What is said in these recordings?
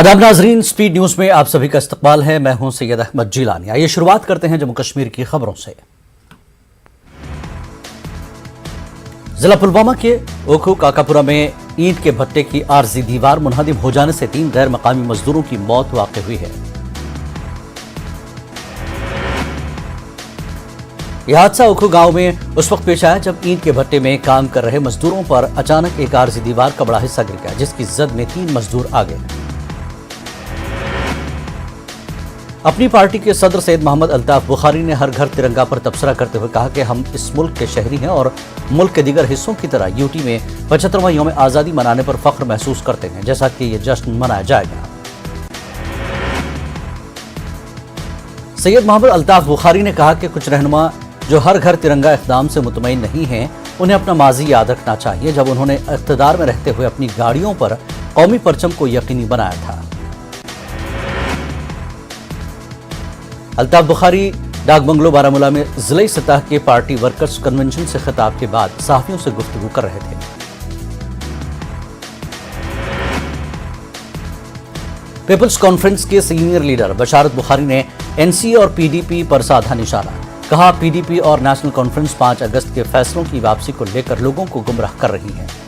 आदाब नाजरीन, speed news में आप सभी का इस्तकबाल है। मैं हूं सैयद अहमद जिलानी। आइए शुरुआत करते हैं जम्मू कश्मीर की खबरों से। जिला पुलवामा के ओखू काकापुरा में ईंट के भट्टे की आरजी दीवार मुनहदिम हो जाने से 3 गैर मकामी मजदूरों की मौत वाक़ई हुई है। यह हादसा ओखू गांव में उस वक्त पेश आया जब ईंट के भट्टे में काम कर रहे मजदूरों पर अचानक एक आरजी दीवार का बड़ा हिस्सा गिर गया, जिसकी जद में 3 मजदूर आ गए। अपनी पार्टी के सदर सैयद मोहम्मद अल्ताफ बुखारी ने हर घर तिरंगा पर तबसरा करते हुए कहा कि हम इस मुल्क के शहरी हैं और मुल्क के दीगर हिस्सों की तरह यूटी में 75वां यौम आज़ादी मनाने पर फख्र महसूस करते हैं, जैसा कि ये जश्न मनाया जाएगा। सैयद मोहम्मद अल्ताफ बुखारी ने कहा कि कुछ रहनुमा जो हर घर तिरंगा इक़दाम से मुतमईन नहीं हैं, उन्हें अपना माजी याद रखना चाहिए जब उन्होंने इक़्तिदार में रहते हुए अपनी गाड़ियों पर कौमी परचम को यकीनी बनाया था। अल्ताफ बुखारी डाक बंगलो बारामूला में जिले सतह के पार्टी वर्कर्स कन्वेंशन से खिताब के बाद सहाफियों से गुफ्तगू कर रहे थे। पीपल्स कॉन्फ्रेंस के सीनियर लीडर बशारत बुखारी ने एनसी और पीडीपी पर साधा निशाना। कहा, पीडीपी और नेशनल कॉन्फ्रेंस 5 अगस्त के फैसलों की वापसी को लेकर लोगों को गुमराह कर रही है।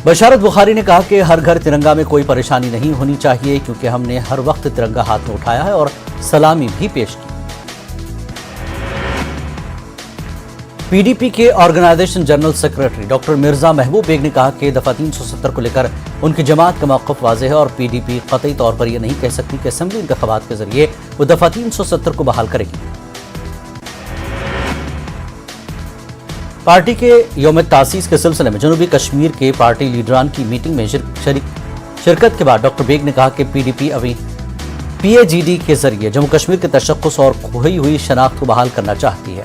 बशारत बुखारी ने कहा कि हर घर तिरंगा में कोई परेशानी नहीं होनी चाहिए, क्योंकि हमने हर वक्त तिरंगा हाथ में उठाया है और सलामी भी पेश की। पीडीपी के organization general secretary doctor Mirza Mehboob Baig ने कहा कि दफा 370 को लेकर उनकी जमात का मौक़िफ़ वाज़ेह है और पीडीपी क़तई तौर पर यह नहीं कह सकती कि असेंबली इंतख़ाबात के जरिए वो दफा 370 को बहाल करेगी। पार्टी के यौम तासीस के सिलसिले में जनूबी कश्मीर के पार्टी लीडरान की मीटिंग में शिरकत के बाद डॉक्टर बेग ने कहा कि पीडीपी अभी पीएजीडी के जरिए जम्मू कश्मीर के तशक्कुस और खोई हुई शनाख्त को बहाल करना चाहती है।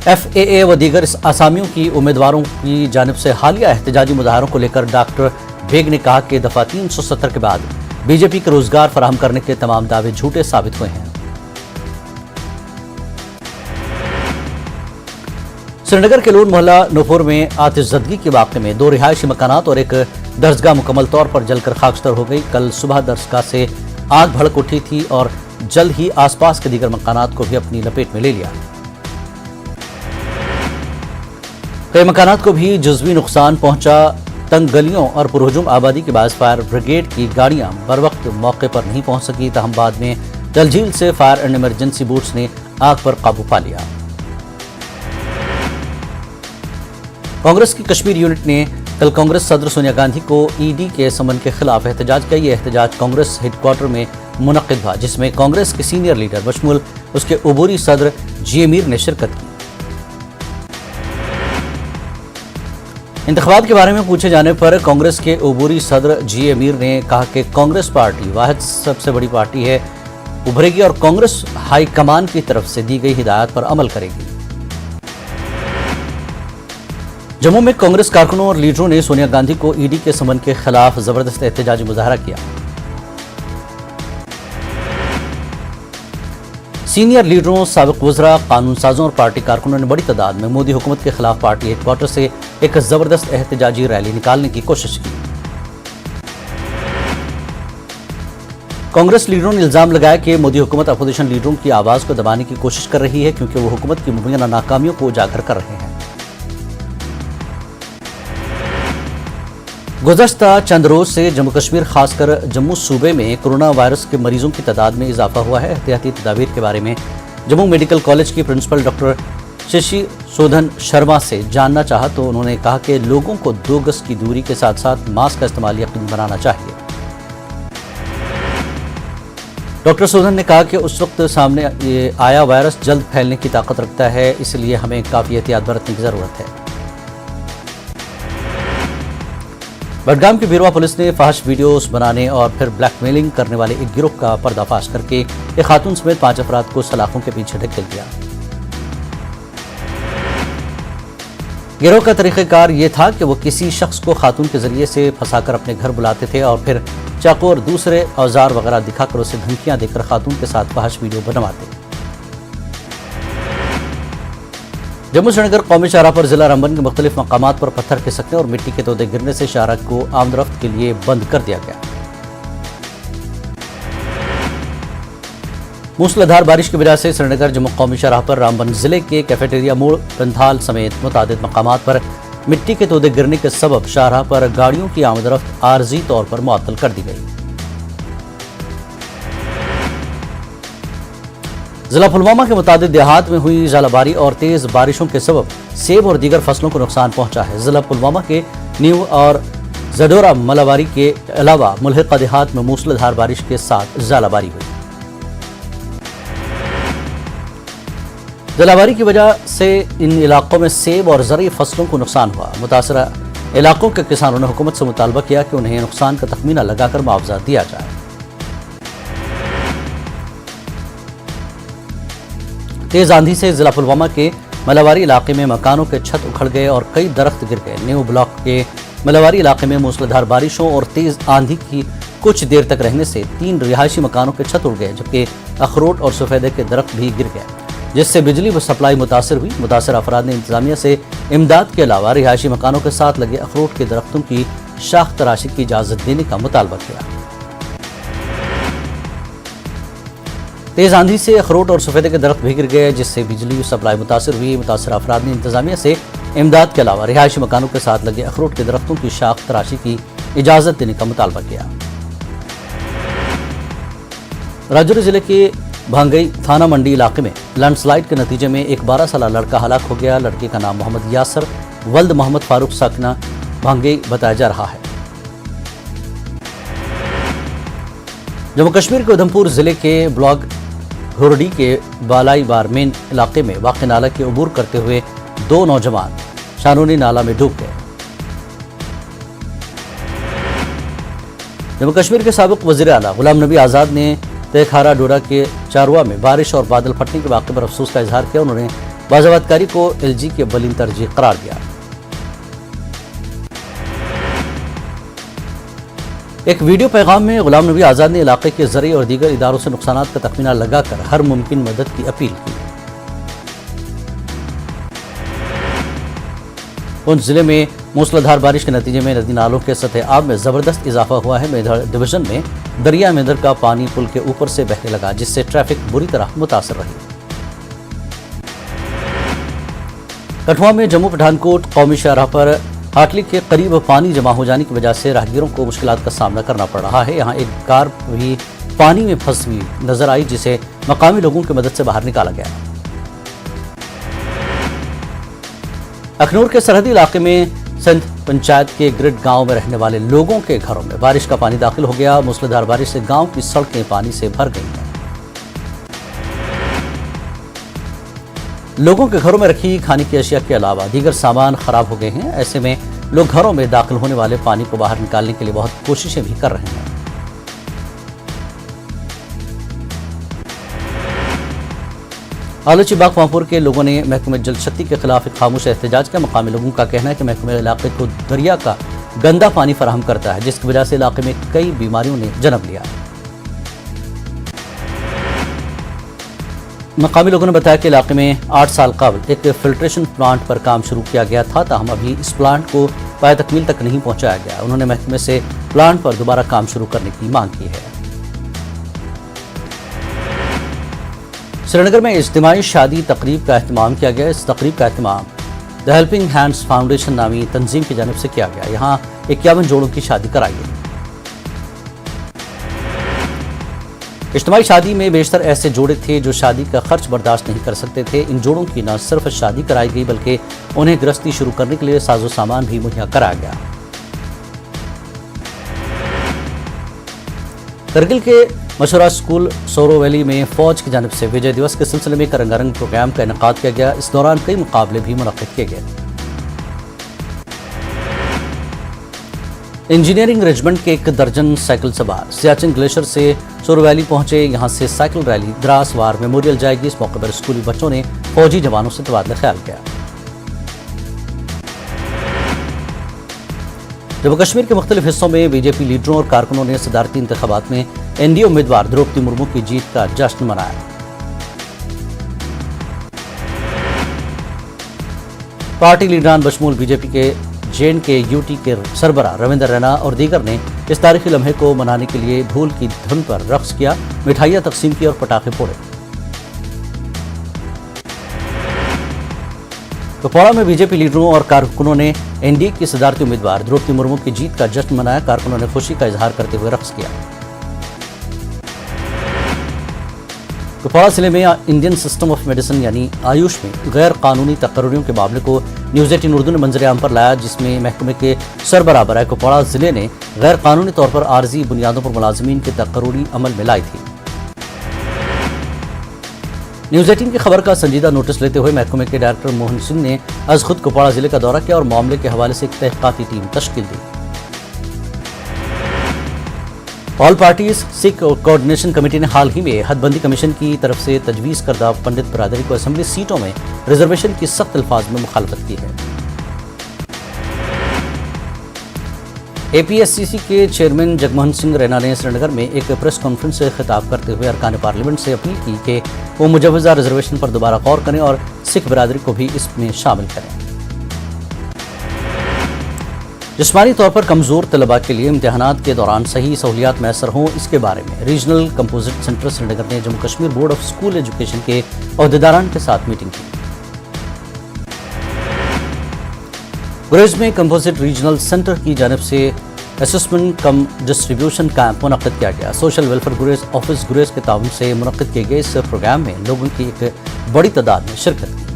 एफएए व दीगर आसामियों की उम्मीदवारों की जानिब से हालिया एहतजाजी मुजाहरों को लेकर डॉक्टर बेग ने कहा कि दफा 370 के बाद बीजेपी के रोजगार फराहम करने के तमाम दावे झूठे साबित हुए हैं। श्रीनगर के लून मोहल्ला नूपुर में आतिशज़दगी के वाक़े में 2 रिहायशी मकानात और एक दरसगाह मुकम्मल तौर पर जलकर खाकस्तर हो गई। कल सुबह दरसगाह से आग भड़क उठी थी और जल्द ही आसपास के दीगर मकानात को भी अपनी लपेट में ले लिया। कई मकानात को भी जुज़वी नुकसान पहुंचा। तंग गलियों और पुरहुजूम आबादी के बायस फायर ब्रिगेड की गाड़ियां बर वक्त मौके पर नहीं पहुंच सकी, तहम बाद में जलझील से फायर एंड इमरजेंसी बोट्स ने आग पर काबू पा लिया। कांग्रेस की कश्मीर यूनिट ने कल कांग्रेस सदर सोनिया गांधी को ईडी के समन के खिलाफ एहतजाज किया। यह एहतजाज कांग्रेस हेडक्वार्टर में मुनक्किद हुआ, जिसमें कांग्रेस के सीनियर लीडर बशमुल उसके उबूरी सदर जी मीर ने शिरकत की। इंतखाबात के बारे में पूछे जाने पर कांग्रेस के उबूरी सदर जी मीर ने कहा कि कांग्रेस पार्टी वाहिद सबसे बड़ी पार्टी है, उभरेगी और कांग्रेस हाई कमान की तरफ से दी गई हिदायत पर अमल करेगी। जम्मू में कांग्रेस कारकुनों और लीडरों ने सोनिया गांधी को ईडी के समन के खिलाफ जबरदस्त एहतजाजी मुजाहरा किया। सीनियर लीडरों, साबिक वज़रा, कानून साजों और पार्टी कारकुनों ने बड़ी तादाद में मोदी हुकूमत के खिलाफ पार्टी हेडक्वार्टर से एक जबरदस्त एहतजाजी रैली निकालने की कोशिश की। कांग्रेस लीडरों ने इल्जाम लगाया कि मोदी हुकूमत अपोजिशन लीडरों की आवाज को दबाने की कोशिश कर रही है, क्योंकि वो हुकूमत की मुबैना नाकामियों को उजागर कर रहे हैं। गुज़श्ता चंद रोज से जम्मू कश्मीर खासकर जम्मू सूबे में कोरोना वायरस के मरीजों की तादाद में इजाफा हुआ है। एहतियाती तदाबीर के बारे में जम्मू मेडिकल कॉलेज की प्रिंसिपल डॉक्टर शशि शोधन शर्मा से जानना चाहा तो उन्होंने कहा कि लोगों को 2 गज की दूरी के साथ साथ मास्क का इस्तेमाल यकीनी बनाना चाहिए। डॉक्टर शोधन ने कहा कि उस वक्त सामने आया वायरस जल्द फैलने की ताकत रखता है, इसलिए हमें काफ़ी एहतियात बरतने की ज़रूरत है। बडगाम की बीरवा पुलिस ने फहश वीडियोस बनाने और फिर ब्लैकमेलिंग करने वाले एक गिरोह का पर्दाफाश करके एक खातून समेत 5 अफराद को सलाखों के पीछे ढकेल दिया। गिरोह का तरीक़ाकार ये था कि वो किसी शख्स को खातून के जरिए से फंसाकर अपने घर बुलाते थे और फिर चाकू और दूसरे औजार वगैरह दिखाकर उसे धमकियां देकर खातून के साथ फहश वीडियो बनवाते। जम्मू श्रीनगर कौमी शाहराह पर जिला रामबन के मुख्तलिफ मकामात पर पत्थर खिसकने और मिट्टी के तोदे गिरने से शाहराह को आमदरफ्त के लिए बंद कर दिया गया। मूसलाधार बारिश की वजह से श्रीनगर जम्मू कौमी शाहराह पर रामबन जिले के कैफेटेरिया मोड़, रंथाल समेत मुतादिद मकामात पर मिट्टी के तोदे गिरने के सबब शाहराह पर गाड़ियों की आमदरफ्त आर्जी तौर पर मुअत्तल कर दी गई। जिला पुलवामा के मुतादिद देहात में हुई ज़ालाबारी और तेज बारिशों के सबब सेब और दीगर फसलों को नुकसान पहुंचा है। जिला पुलवामा के न्यू और जडोरा मलाबारी के अलावा मुल्हिका देहात में मूसलाधार बारिश के साथ ज़ालाबारी हुई। ज़ालाबारी की वजह से इन इलाकों में सेब और ज़रई फसलों को नुकसान हुआ। मुतासरा इलाकों के किसानों ने हुकूमत से मुतालबा किया कि उन्हें नुकसान का तखमीना लगाकर मुआवजा दिया जाए। तेज आंधी से जिला पुलवामा के मलाबारी इलाके में मकानों के छत उखड़ गए और कई दरख्त गिर गए। न्यू ब्लॉक के मलाबारी इलाके में मूसलाधार बारिशों और तेज आंधी की कुछ देर तक रहने से 3 रिहायशी मकानों के छत उड़ गए, जबकि अखरोट और सफेदे के दरख्त भी गिर गए, जिससे बिजली व सप्लाई मुतासर हुई। मुतासर अफराद ने इंतजामिया से इमदाद के अलावा रिहायशी मकानों के साथ लगे अखरोट के दरख्तों की शाख तराशी की इजाजत देने का मुतालबा किया। तेज आंधी से अखरोट और सफेदे के दरख्त भी गिर गए, जिससे बिजली सप्लाई मुतासर हुई। मुतासर अफराद ने इंतजामिया से इमदाद के अलावा रिहायशी मकानों के साथ लगे अखरोट के दरख्तों की शाख तराशी की इजाजत देने का मुतालबा किया। राजौरी जिले के भांगई थाना मंडी इलाके में लैंडस्लाइड के नतीजे में एक 12 साला लड़का हलाक हो गया। लड़के का नाम मोहम्मद यासर वल्द मोहम्मद फारूक साकना भांगई बताया जा रहा है। जम्मू कश्मीर के उधमपुर जिले के ब्लॉक घोरडी के बालाई बारमेन इलाके में वाक़ नाला के अबूर करते हुए 2 नौजवान शानूनी नाला में डूब गए। जम्मू कश्मीर के साबिक वज़ीर आला गुलाम नबी आज़ाद ने तेखारा डोरा के चारवा में बारिश और बादल फटने के वाक़े पर अफसोस का इजहार किया। उन्होंने बाज़ावतकारी को एलजी के अव्वलीन तरजीह करार दिया। एक वीडियो पैगाम में गुलाम नबी आज़ाद ने इलाके के ज़रिए और दीगर इदारों से नुकसानात का तखमीना लगाकर हर मुमकिन मदद की अपील की। पुंछ जिले में मूसलाधार बारिश के नतीजे में नदी नालों के सतह आब में ज़बरदस्त इजाफा हुआ है। मेंढर डिवीजन में दरिया मेंढर का पानी पुल के ऊपर से बहने लगा, जिससे ट्रैफिक बुरी तरह मुतासर रही। कठुआ में जम्मू पठानकोट कौमी शाहराह पर हाटली के करीब पानी जमा हो जाने की वजह से राहगीरों को मुश्किलात का सामना करना पड़ रहा है। यहाँ एक कार भी पानी में फंसी हुई नजर आई, जिसे मकामी लोगों की मदद से बाहर निकाला गया। अखनूर के सरहदी इलाके में सिंध पंचायत के ग्रिड गांव में रहने वाले लोगों के घरों में बारिश का पानी दाखिल हो गया। मूसलाधार बारिश से गांव की सड़कें पानी से भर गई हैं। लोगों के घरों में रखी खाने की अशिया के अलावा दीगर सामान खराब हो गए हैं। ऐसे में लोग घरों में दाखिल होने वाले पानी को बाहर निकालने के लिए बहुत कोशिशें भी कर रहे हैं। आलोची बाग पामपुर के लोगों ने महकमे जल शक्ति के खिलाफ एक खामोश एहतजाज किया। मकामी लोगों का कहना है कि महकमे इलाके को दरिया का गंदा पानी फराहम करता है, जिसकी वजह से इलाके में कई बीमारियों ने जन्म लिया। मकामी लोगों ने बताया कि इलाके में 8 साल कबल एक फिल्ट्रेशन प्लांट पर काम शुरू किया गया था, ताहम अभी इस प्लांट को पाए तकमील तक नहीं पहुंचाया गया। उन्होंने महकमे से प्लांट पर दोबारा काम शुरू करने की मांग की है। श्रीनगर में इज्तिमाई शादी तकरीब का एहतमाम किया गया। इस तकरीब का एहतमाम द हेल्पिंग हैंड्स फाउंडेशन नामी तंजीम की जानिब से किया गया। यहाँ 51 जोड़ों की शादी कराई गई। इज्तिमाई शादी में बेशतर ऐसे जोड़े थे जो शादी का खर्च बर्दाश्त नहीं कर सकते थे। इन जोड़ों की न सिर्फ शादी कराई गई बल्कि उन्हें गृहस्थी शुरू करने के लिए साजो सामान भी मुहैया कराया गया। करगिल के मशहूर स्कूल सोरो वैली में फौज की जानिब से विजय दिवस के सिलसिले में एक रंगारंग प्रोग्राम का इनेकाद किया गया। इस दौरान कई मुकाबले भी मुनक्किद किए गए। इंजीनियरिंग रेजिमेंट के 1 दर्जन साइकिल सवार सियाचिन ग्लेशियर से सोरो वैली पहुंचे। यहां से cycle rally Dras war memorial जाएगी। इस मौके पर स्कूली बच्चों ने फौजी जवानों से तबादला ख्याल किया। जम्मू कश्मीर के मुख्तलिफ हिस्सों में बीजेपी लीडरों और कारकुनों ने सदारती इंतखाबात में एनडीए उम्मीदवार द्रौपदी मुर्मू की जीत का जश्न मनाया। पार्टी लीडरान बशमूल बीजेपी के JNK-UT के सरबराह रविंदर रैना और दीगर ने इस तारीखी लम्हे को मनाने के लिए ढोल की धुन पर रक्स किया, मिठाइयाँ तकसीम की और पटाखे फोड़े। कुपवाड़ा में बीजेपी लीडरों और कारकुनों ने NDA की सदारती उम्मीदवार द्रौपदी मुर्मू की जीत का जश्न मनाया। कारकुनों ने खुशी का इजहार करते हुए रक्स किया। कुपवाड़ा जिले में इंडियन सिस्टम ऑफ मेडिसिन यानी आयुष में गैर कानूनी तकर्रियों के मामले को न्यूज़ 18 उर्दू ने मंजर आम पर लाया, जिसमें महकमे के सरबराह बराए कुपवाड़ा जिले ने गैर कानूनी तौर पर आर्जी बुनियादों पर मुलाजिमीन के तकर्री अमल में लाई थी। न्यूज़ 18 की खबर का संजीदा नोटिस लेते हुए महकमे के डायरेक्टर मोहन सिंह ने आज खुद कुपवाड़ा जिले का दौरा किया और मामले के हवाले से एक तहकीकाती टीम तश्कील दी। All parties Sikh coordination committee ने हाल ही में हदबंदी कमीशन की तरफ से तजवीज़ करदा पंडित बरादरी को असेंबली सीटों में रिजर्वेशन की सख्त अल्फाज में मुखालफत की है। APSCC के चेयरमैन जगमोहन सिंह रैना ने श्रीनगर में एक प्रेस कॉन्फ्रेंस से खिताब करते हुए अरकान पार्लियामेंट से अपील की कि वो मुजव्वज़ा रिजर्वेशन पर दोबारा गौर करें और सिख बरादरी को भी इसमें शामिल करें। जिस्मानी तौर पर कमज़ोर तलबा के लिए इम्तिहानात के दौरान सही सहूलियात मैसर हों, इसके बारे में रीजनल कंपोजिट सेंटर श्रीनगर ने Jammu Kashmir board of school education के अहदेदारान के साथ मीटिंग की। गुरेज में कंपोजिट रीजनल सेंटर की जानिब से असेसमेंट कम डिस्ट्रीब्यूशन कैंप मुनक्किद किया गया। सोशल वेलफेयर गुरेज ऑफिस गुरेज के ताउन से मुनक्किद किए गए इस प्रोग्राम में लोगों की एक बड़ी तादाद ने शिरकत की।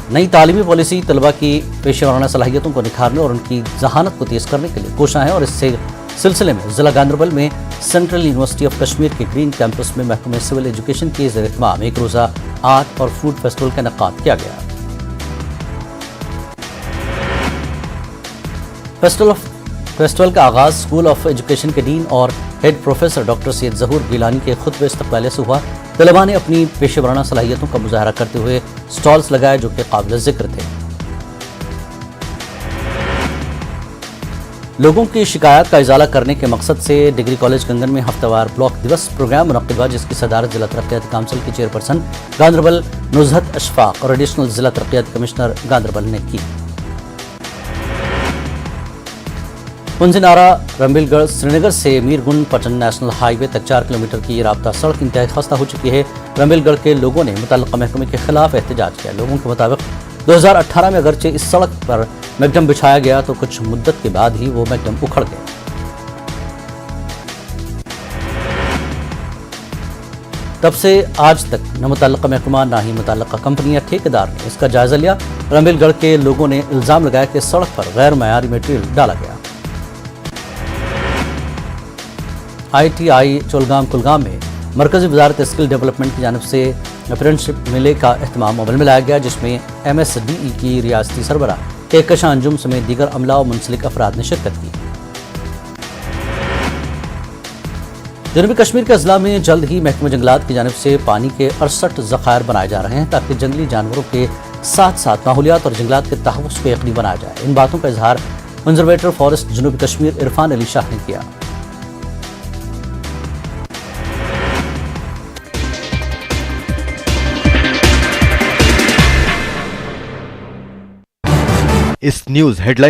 नई तालीमी पॉलिसी तलबा की पेशेवराना सलाहियतों को निखारने और उनकी जहानत को तेज़ करने के लिए कोशा है और इससे सिलसिले में ज़िला गांदरबल में सेंट्रल यूनिवर्सिटी ऑफ कश्मीर के ग्रीन कैंपस में महकमे सिविल एजुकेशन के ज़ेर-ए-इत्माम एक रोज़ा आर्ट और फूड फेस्टिवल का इनेकाद किया गया। फेस्टिवल का आगाज़ स्कूल ऑफ एजुकेशन के डीन और हेड प्रोफेसर डॉक्टर सैयद ज़हूर गिलानी के खुतबे इस्तक़बाल से हुआ। तलबा ने अपनी पेशेवराना सलाहियतों का मुजाहरा करते हुए स्टॉल्स लगाए जो कि काबिल ज़िक्र थे। लोगों की शिकायत का इजाला करने के मकसद से डिग्री कॉलेज गंगन में हफ्तावार ब्लॉक दिवस प्रोग्राम मुनक्किद हुआ, जिसकी सदारत जिला तरक्याती काउंसिल की चेयरपर्सन गांदरबल नुज़हत अशफाक और एडिशनल जिला तरक्याती कमिश्नर गांदरबल ने की। पुंजिनारा रंबिलगढ़ श्रीनगर से मीरगुंड पटन नेशनल हाईवे तक 4 किलोमीटर की राब्ता सड़क इंतहाई खस्ता हो चुकी है। रंबिलगढ़ के लोगों ने मुतल्लिक़ा महकमे के खिलाफ एहतजाज किया। लोगों के मुताबिक 2018 में अगरचे इस सड़क पर मैकडम बिछाया गया तो कुछ मुद्दत के बाद ही वो मैकडम उखड़ गए। तब से आज तक न मुतल्लिक़ा महकमा न ही मुतल्लिक़ा कंपनी या ठेकेदार ने इसका जायजा लिया। रंबिलगढ़ के लोगों ने इल्ज़ाम लगाया कि सड़क पर गैर मयारी मटेरियल डाला गया। ITI चोलगाम कुलगाम में मरकज़ी वज़ारत स्किल डेवलपमेंट की जानिब से अप्रेंटिसशिप मेले का एहतमाम अमल में लाया गया, जिसमें MSDE की रियासती सरबराह कहकशां अंजुम समेत दीगर अमला और मुंसलिक अफराद ने शिरकत की। जनूबी कश्मीर के अजला में जल्द ही महकमा जंगलात की जानिब से पानी के 68 ज़खायर बनाए जा रहे हैं ताकि जंगली जानवरों के साथ साथ माहौलियात और जंगलात के तहफ़्फ़ुज़ को यकीनी बनाया जाए। इन बातों का इजहार कंजर्वेटर फॉरेस्ट जनूबी कश्मीर इरफान अली शाह ने किया। इस न्यूज़ हेडलाइन